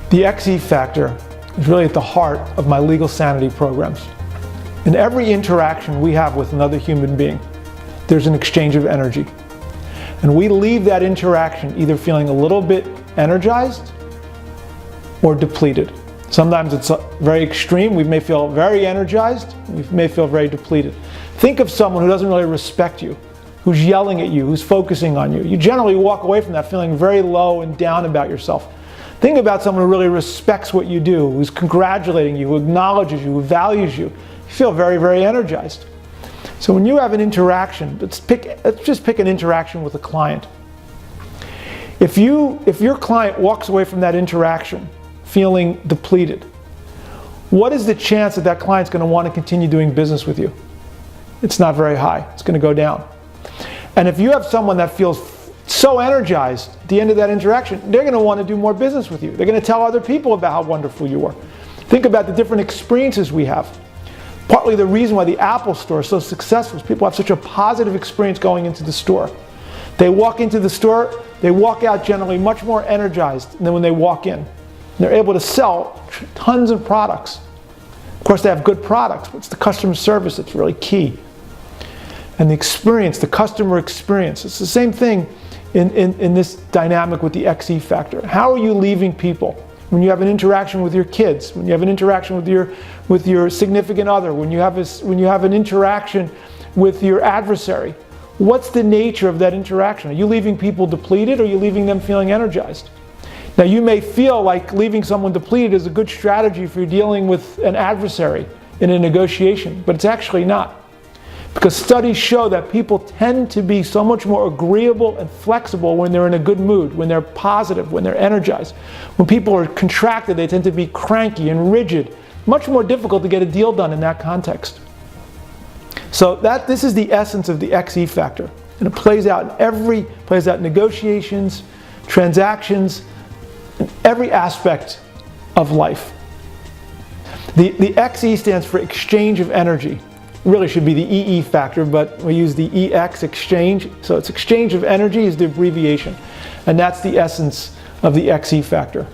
The XE factor is really at the heart of my legal sanity programs. In every interaction we have with another human being, there's an exchange of energy. And we leave that interaction either feeling a little bit energized or depleted. Sometimes it's very extreme. We may feel very energized, we may feel very depleted. Think of someone who doesn't really respect you, who's yelling at you, who's focusing on you. You generally walk away from that feeling very low and down about yourself. Think about someone who really respects what you do, who's congratulating you, who acknowledges you, who values you. You feel very, very energized. So when you have an interaction, let's just pick an interaction with a client. If your client walks away from that interaction feeling depleted, what is the chance that that client's going to want to continue doing business with you? It's not very high. It's going to go down. And if you have someone that feels so energized at the end of that interaction, they're going to want to do more business with you. They're going to tell other people about how wonderful you are. Think about the different experiences we have. Partly the reason why the Apple Store is so successful is people have such a positive experience going into the store. They walk into the store, they walk out generally much more energized than when they walk in. They're able to sell tons of products. Of course, they have good products, but it's the customer service that's really key. And the experience, the customer experience. It's the same thing in this dynamic with the XE factor. How are you leaving people? When you have an interaction with your kids, when you have an interaction with your significant other, when you have an interaction with your adversary, what's the nature of that interaction? Are you leaving people depleted or are you leaving them feeling energized? Now you may feel like leaving someone depleted is a good strategy if you're dealing with an adversary in a negotiation, but it's actually not. Because studies show that people tend to be so much more agreeable and flexible when they're in a good mood, when they're positive, when they're energized. When people are contracted, they tend to be cranky and rigid. Much more difficult to get a deal done in that context. So this is the essence of the XE factor. And it plays out in negotiations, transactions, in every aspect of life. The XE stands for exchange of energy. Really should be the EE factor, but we use the EX, exchange. So it's exchange of energy is the abbreviation. And that's the essence of the XE factor.